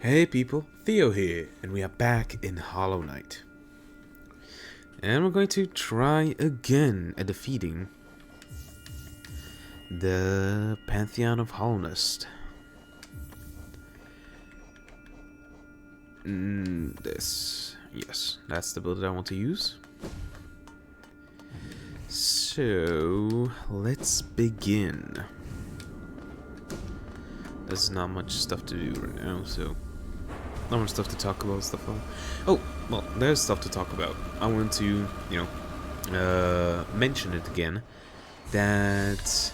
Hey people, Theo here, and we are back in Hollow Knight. And we're going to try again at defeating the Pantheon of Hollownest. Yes, that's the build that I want to use. So, let's begin. There's not much stuff to do right now, so not much stuff to talk about, Oh, well, there's stuff to talk about. I want to, mention it again, that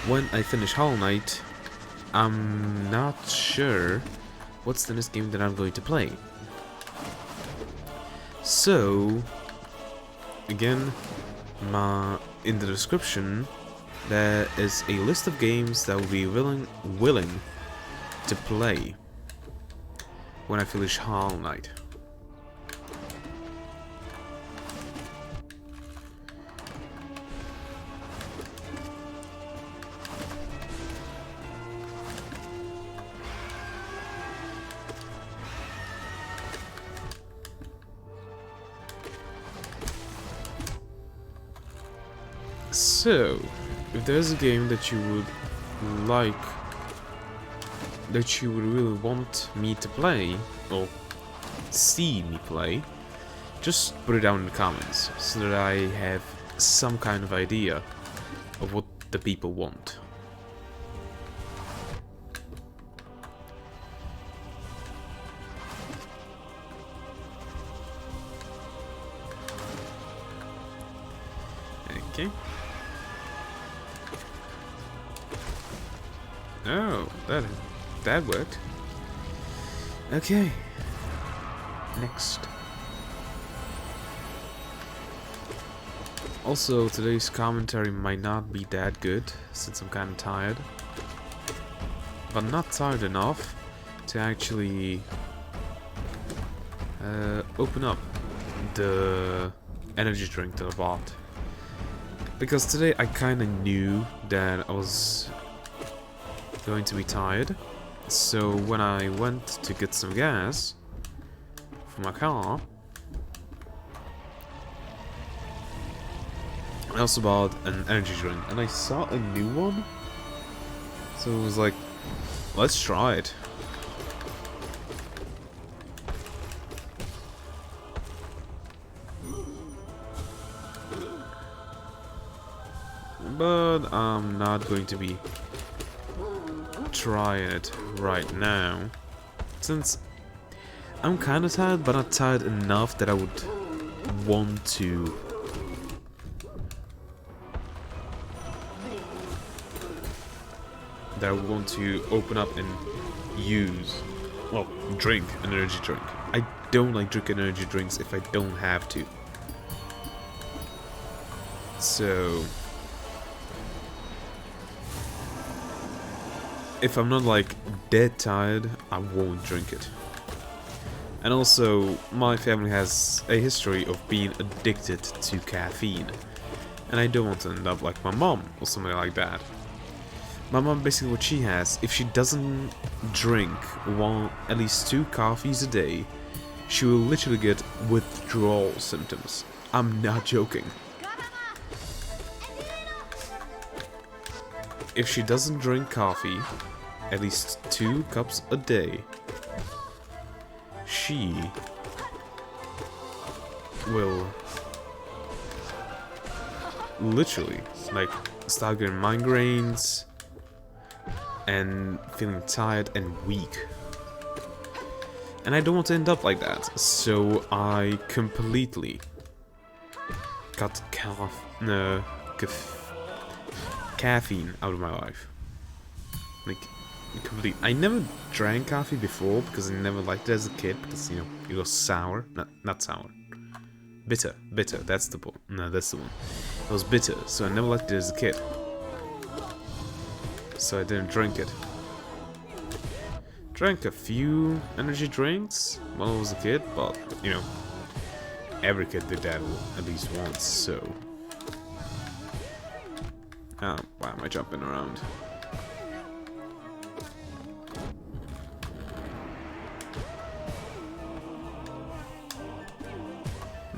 when I finish Hollow Knight, I'm not sure what's the next game that I'm going to play. So, again, in the description, there is a list of games that will be willing to play when I finish Hollow Knight. So, if there's a game that you would like, that you would really want me to play, or see me play, just put it down in the comments, so that I have some kind of idea of what the people want. Okay. Oh, that worked. Okay. Next. Also, today's commentary might not be that good, since I'm kind of tired. But not tired enough to actually open up the energy drink that I bought. Because today I kind of knew that I was going to be tired, so when I went to get some gas for my car, I also bought an energy drink, and I saw a new one, so it was like, let's try it. But I'm not going to be trying it right now, since I'm kind of tired, but not tired enough that I would want to open up and use, well, drink an energy drink. I don't like drinking energy drinks if I don't have to. So if I'm not like dead tired, I won't drink it. And also, my family has a history of being addicted to caffeine, and I don't want to end up like my mom or something like that. My mom, basically what she has, if she doesn't drink at least 2 coffees a day, she will literally get withdrawal symptoms. I'm not joking. If she doesn't drink coffee at least 2 cups a day, she will literally like start getting migraines and feeling tired and weak. And I don't want to end up like that, so I completely cut caffeine out of my life. Like, complete. I never drank coffee before because I never liked it as a kid, because, you know, it was sour. Not sour. Bitter. That's the one. No, that's the one. It was bitter, so I never liked it as a kid. So I didn't drink it. Drank a few energy drinks when I was a kid, but, you know, every kid did that at least once, so. Oh, why am I jumping around?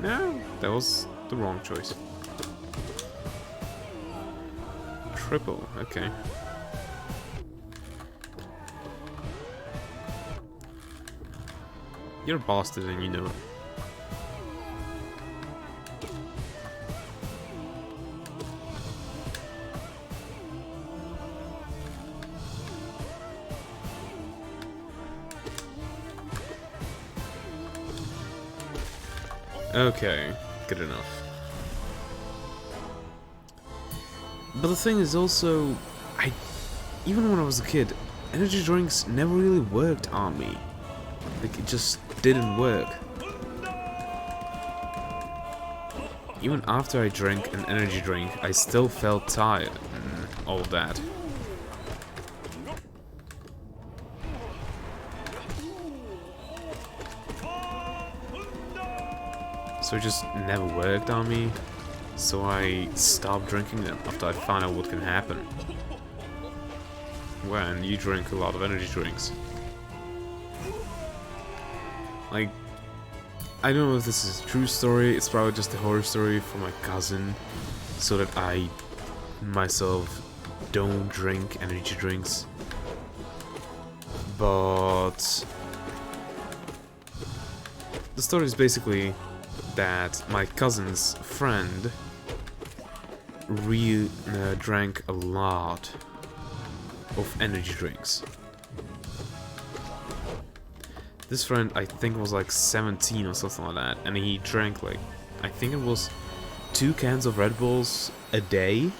No, that was the wrong choice. Triple, okay. You're a bastard and you know it. Okay, good enough. But the thing is also, even when I was a kid, energy drinks never really worked on me. Like, it just didn't work. Even after I drank an energy drink, I still felt tired and all that. So it just never worked on me. So I stopped drinking them after I found out what can happen when you drink a lot of energy drinks. Like, I don't know if this is a true story, it's probably just a horror story for my cousin, so that I myself don't drink energy drinks. But the story is basically that my cousin's friend drank a lot of energy drinks. This friend, I think, was like 17 or something like that, and he drank like, I think it was 2 cans of Red Bulls a day.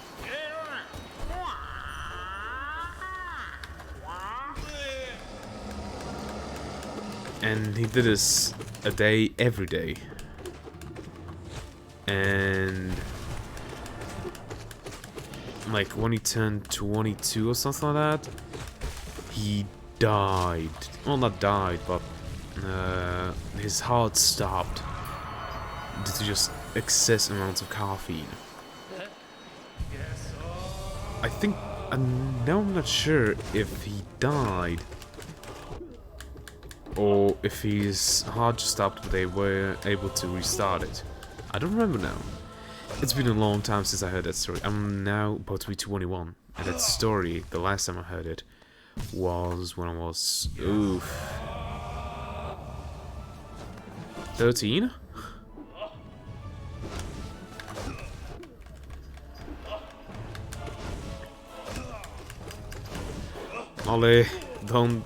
And he did this a day, every day. And like when he turned 22 or something like that, he died. Well, not died, but his heart stopped due to just excess amounts of caffeine. I think, now I'm not sure if he died or if his heart just stopped but they were able to restart it. I don't remember now. It's been a long time since I heard that story. I'm now about to be 21, and that story, the last time I heard it, was when I was, 13? Ollie, don't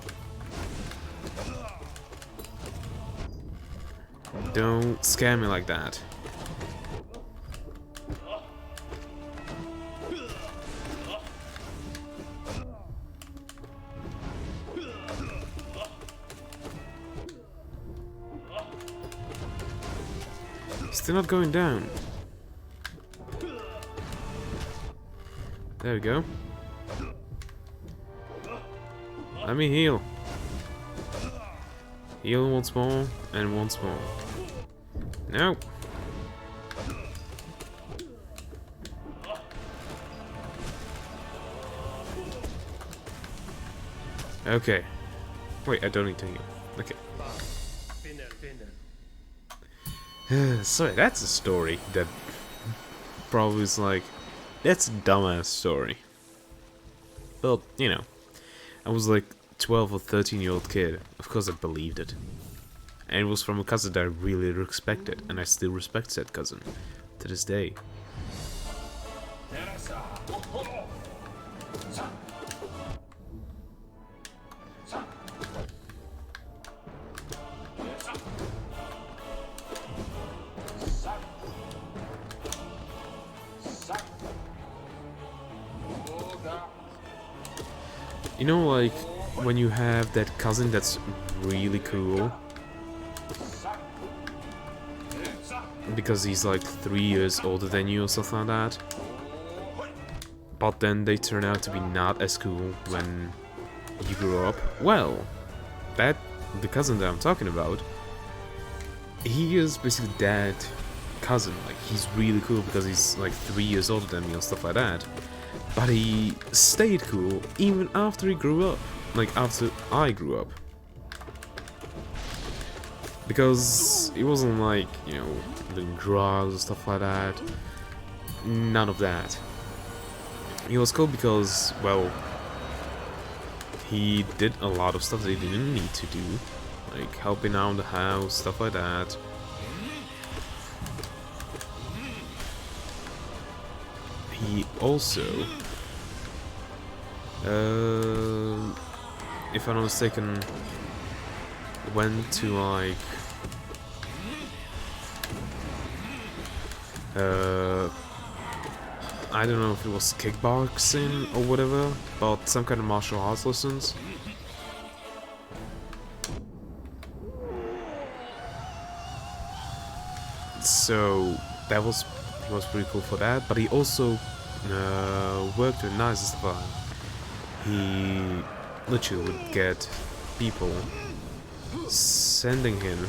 scare me like that. Still not going down. There we go. Let me heal. Heal once more, and once more. No. Okay. Wait, I don't need to heal. Okay. Sorry, that's a story that probably is like, that's a dumbass story. Well, you know, I was like 12 or 13-year-old kid. Of course I believed it. And it was from a cousin that I really respected, and I still respect that cousin to this day. You know, like, when you have that cousin that's really cool, because he's like 3 years older than you or something like that, but then they turn out to be not as cool when you grow up. Well, the cousin that I'm talking about, he is basically that cousin. Like, he's really cool because he's like 3 years older than me or stuff like that. But he stayed cool even after he grew up. Like, after I grew up. Because it wasn't like, you know, doing drugs or stuff like that. None of that. He was cool because, well, he did a lot of stuff that he didn't need to do. Like helping out the house, stuff like that. He also, if I'm not mistaken, went to like I don't know if it was kickboxing or whatever, but some kind of martial arts lessons. So that was, he was pretty cool for that, but he also worked with knives and stuff like that. He literally would get people sending him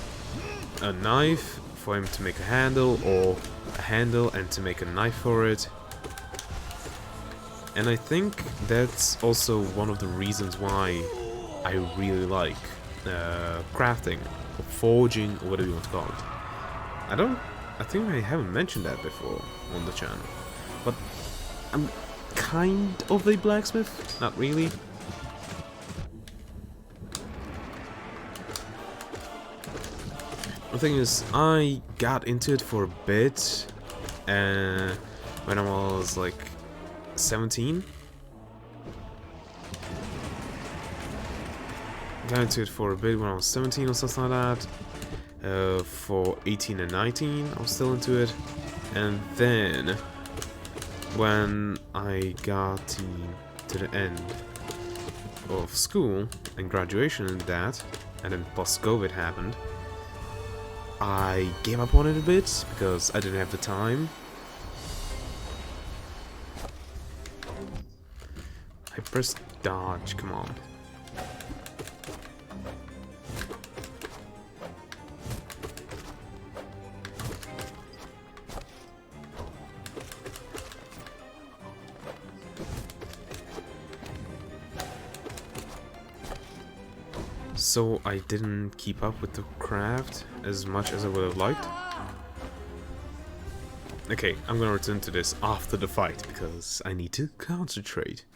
a knife for him to make a handle, or a handle and to make a knife for it. And I think that's also one of the reasons why I really like crafting, or forging, or whatever you want to call it. I think I haven't mentioned that before on the channel, but I'm kind of a blacksmith, not really. The thing is, I got into it for a bit when I was like 17. Got into it for a bit when I was 17 or something like that. For 18 and 19, I was still into it. And then, when I got to the end of school and graduation and that, and then post-COVID happened, I gave up on it a bit because I didn't have the time. I pressed dodge, come on. So I didn't keep up with the craft as much as I would have liked. Okay, I'm gonna return to this after the fight because I need to concentrate.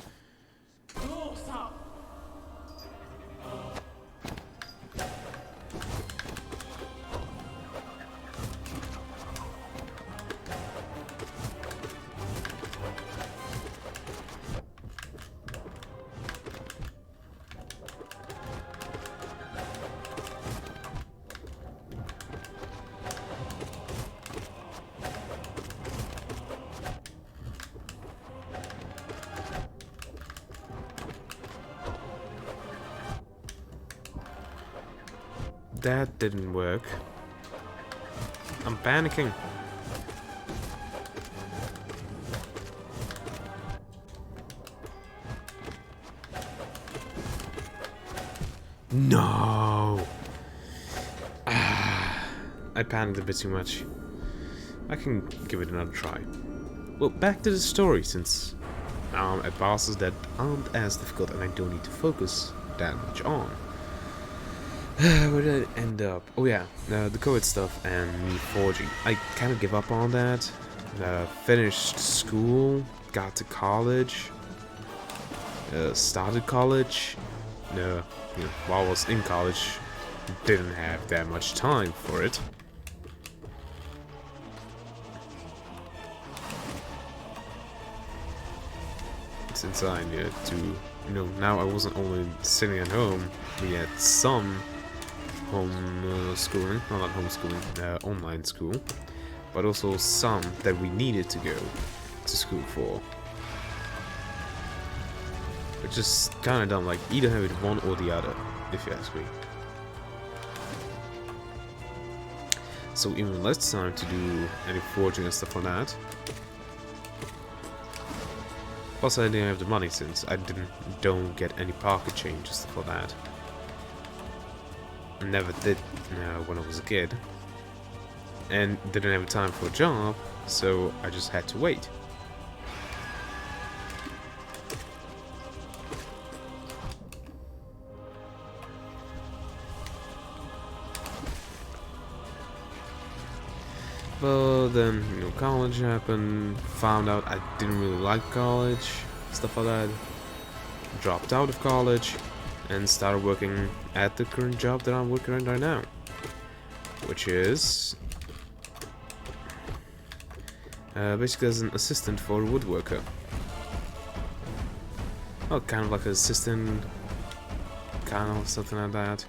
That didn't work. I'm panicking. No! I panicked a bit too much. I can give it another try. Well, back to the story, since I'm at bosses that aren't as difficult and I don't need to focus that much on. Where did I end up? Oh yeah, the COVID stuff and me forging. I kind of give up on that. Finished school, got to college, started college. While I was in college, didn't have that much time for it. Since I needed to, now I wasn't only sitting at home, we had some home schooling, well, not homeschooling, online school, but also some that we needed to go to school for. Which is kind of dumb, like either have it one or the other, if you ask me. So even less time to do any forging and stuff like that. Plus I didn't have the money since I don't get any pocket change and stuff like that. Never did when I was a kid, and didn't have time for a job, so I just had to wait. But then, you know, college happened, found out I didn't really like college, stuff like that. Dropped out of college and started working at the current job that I'm working at right now. Which is basically as an assistant for a woodworker. Well, kind of like an assistant, kind of something like that.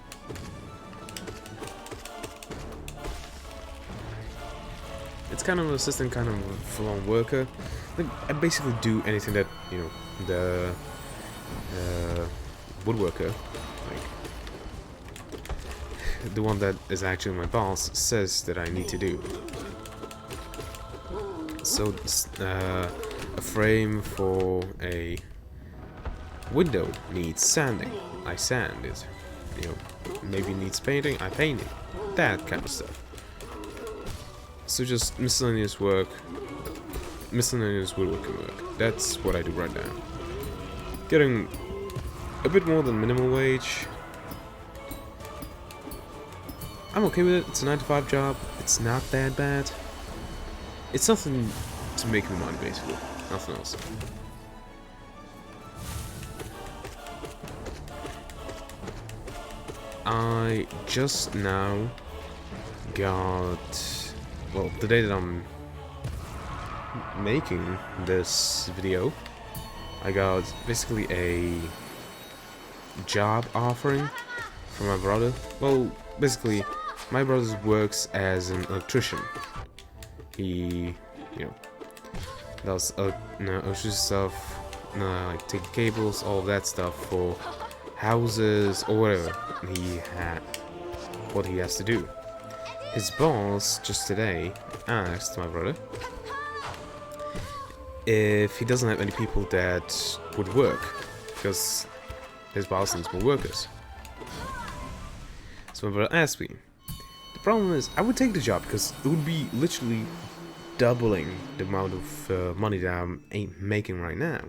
It's kind of an assistant, kind of a full-on worker. Like, I basically do anything that, you know, the woodworker, like the one that is actually my boss, says that I need to do. So, a frame for a window needs sanding. I sand it. You know, maybe needs painting. I paint it. That kind of stuff. So just miscellaneous work, miscellaneous woodworking work. That's what I do right now. Getting a bit more than minimum wage. I'm okay with it. It's a 9-to-5 job. It's not that bad. It's nothing to make me money, basically. Nothing else. I just now got... Well, the day that I'm making this video, I got basically a job offering from my brother. Well, basically, my brother works as an electrician. He, you know, does electricity stuff, like take cables, all of that stuff for houses or whatever what he has to do. His boss just today asked my brother if he doesn't have any people that would work, because his boss needs more workers. So my brother asked me. The problem is, I would take the job because it would be literally doubling the amount of money that I'm making right now.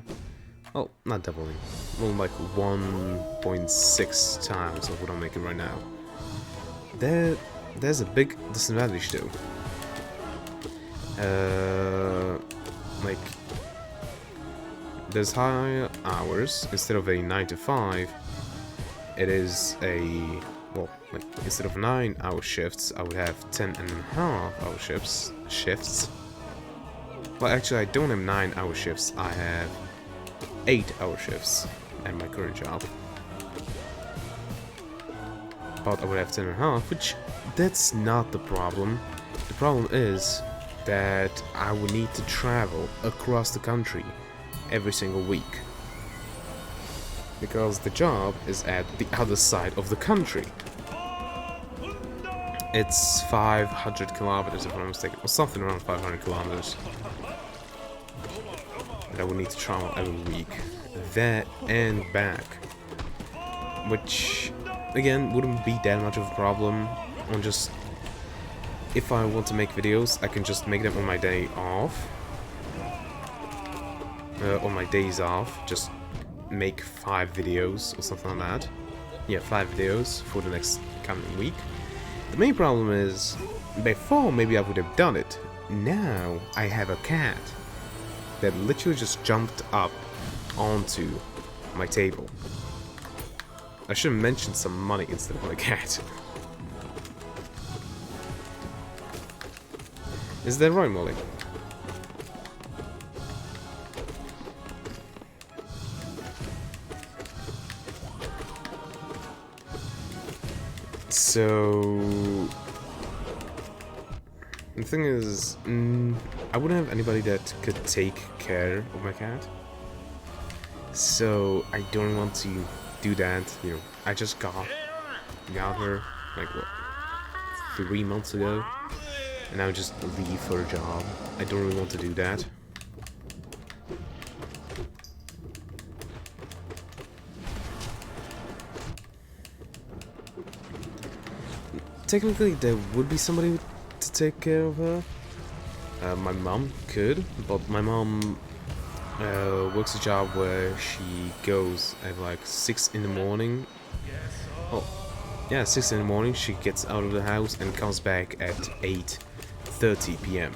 Well, not doubling, more like 1.6 times of what I'm making right now. There's a big disadvantage though. Like, there's higher hours. Instead of a 9-to-5, it is a, well, like, instead of 9-hour shifts, I would have 10.5-hour shifts. Well, actually, I don't have 9-hour shifts. I have 8-hour shifts at my current job. But I would have 10.5, which that's not the problem. The problem is that I would need to travel across the country every single week, because the job is at the other side of the country. It's 500 kilometers if I'm not mistaken, or something around 500 kilometers that I would need to travel every week, that and back, which again wouldn't be that much of a problem. On just, if I want to make videos, I can just make them on my day off, on my days off, just make 5 videos or something like that. Yeah, 5 videos for the next coming week. The main problem is, before maybe I would have done it. Now I have a cat that literally just jumped up onto my table. I should have mentioned some money instead of a cat. Is that right, Molly? So the thing is, I wouldn't have anybody that could take care of my cat, so I don't want to do that. You know, I just got her like what, 3 months ago, and I would just leave for a job. I don't really want to do that. Technically, there would be somebody to take care of her. My mom could, but my mom works a job where she goes at like 6 in the morning. Oh, yeah, 6 in the morning. She gets out of the house and comes back at 8:30 p.m.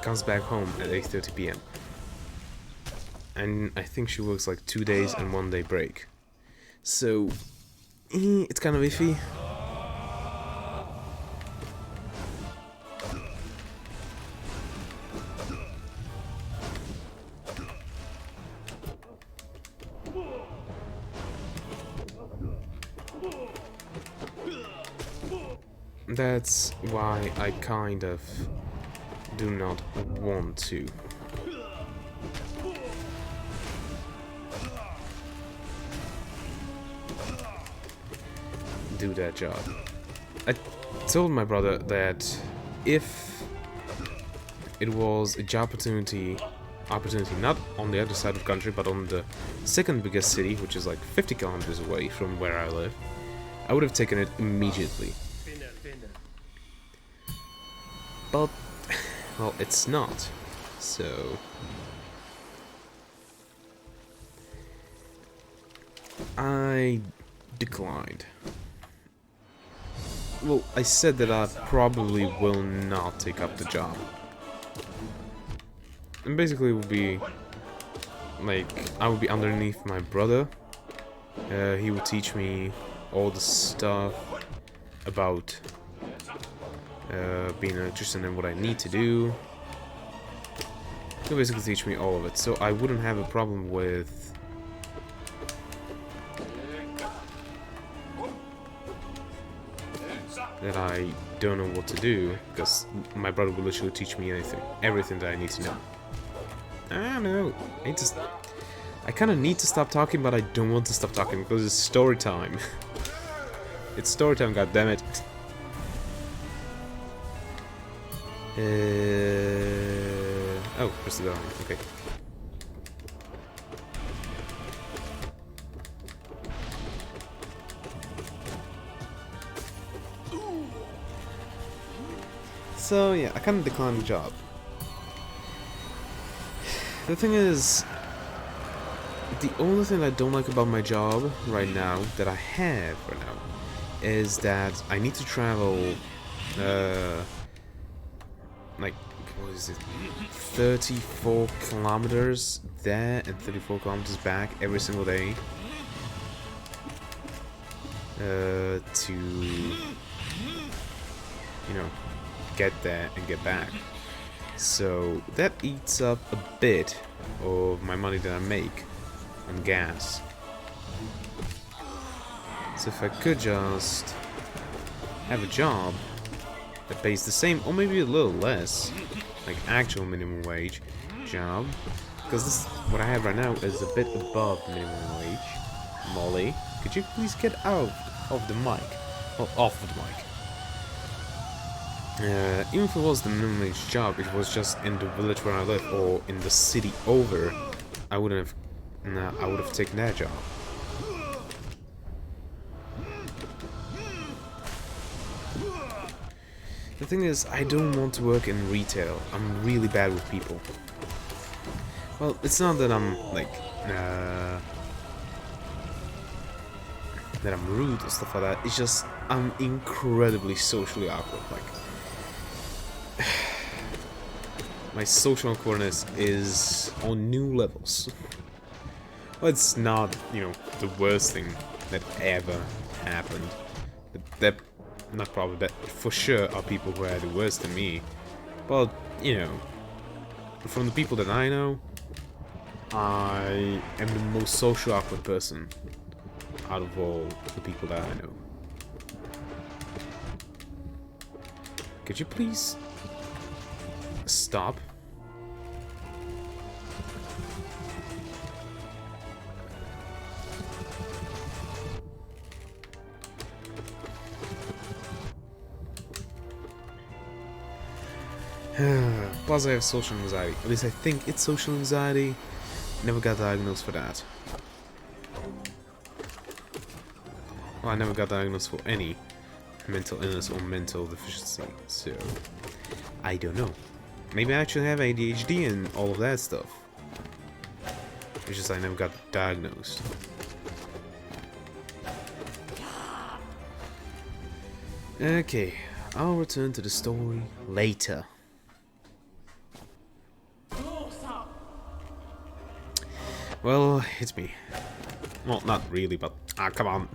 Comes back home at 8:30 p.m. And I think she works like 2 days and 1 day break. So, it's kind of iffy. That's why I kind of do not want to. Do that job. I told my brother that if it was a job opportunity not on the other side of the country, but on the second biggest city, which is like 50 kilometers away from where I live, I would have taken it immediately. But, well, it's not. So I declined. Well, I said that I probably will not take up the job. And basically it would be like, I would be underneath my brother. He would teach me all the stuff about being an electrician and what I need to do. He'll basically teach me all of it, so I wouldn't have a problem with that I don't know what to do, because my brother will literally teach me everything that I need to know. I don't know. I kind of need to stop talking, but I don't want to stop talking because it's story time. It's story time, goddammit. Oh, press the bell. Okay. So yeah, I kind of declined the job. The thing is, the only thing I don't like about my job right now, that I have right now, is that I need to travel, like, what is it, 34 kilometers there and 34 kilometers back every single day, to, you know, get there and get back. So that eats up a bit of my money that I make on gas. So if I could just have a job that pays the same or maybe a little less, like actual minimum wage job, because this what I have right now is a bit above minimum wage. Molly, could you please get out of the mic? Well, off of the mic. Even if it was the minimum wage job, it was just in the village where I live or in the city over, I would have taken that job. The thing is, I don't want to work in retail. I'm really bad with people. Well, it's not that I'm like that I'm rude or stuff like that. It's just I'm incredibly socially awkward. Like, my social awkwardness is on new levels. Well, it's not, you know, the worst thing that ever happened. That not probably, but for sure are people who are the worse than me. But, you know, from the people that I know, I am the most social awkward person out of all the people that I know. Could you please stop? Plus I have social anxiety. At least I think it's social anxiety. Never got diagnosed for that. Well, I never got diagnosed for any mental illness or mental deficiency, so I don't know. Maybe I actually have ADHD and all of that stuff. It's just I never got diagnosed. Okay, I'll return to the story later. Well, it's me. Well, not really, but come on.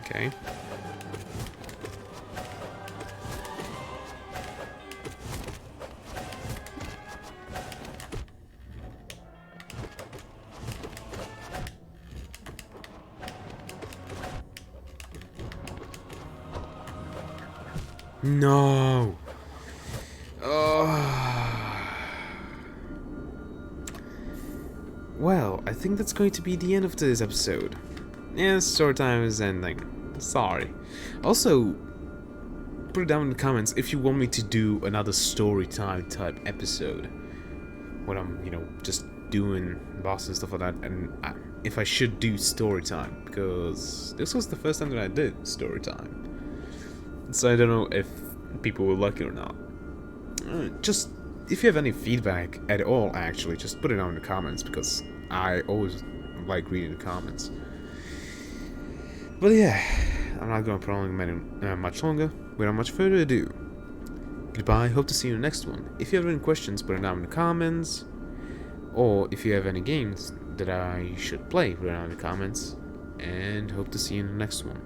Okay. No. Well, I think that's going to be the end of this episode. Yeah, story time is ending. Sorry. Also, put it down in the comments if you want me to do another story time type episode. When I'm, just doing boss and stuff like that, and if I should do story time, because this was the first time that I did story time. So I don't know if people will like it or not. Just, if you have any feedback at all, actually, just put it down in the comments, because I always like reading the comments. But yeah, I'm not going to prolong much longer. Without much further ado, goodbye, hope to see you in the next one. If you have any questions, put it down in the comments. Or if you have any games that I should play, put it down in the comments. And hope to see you in the next one.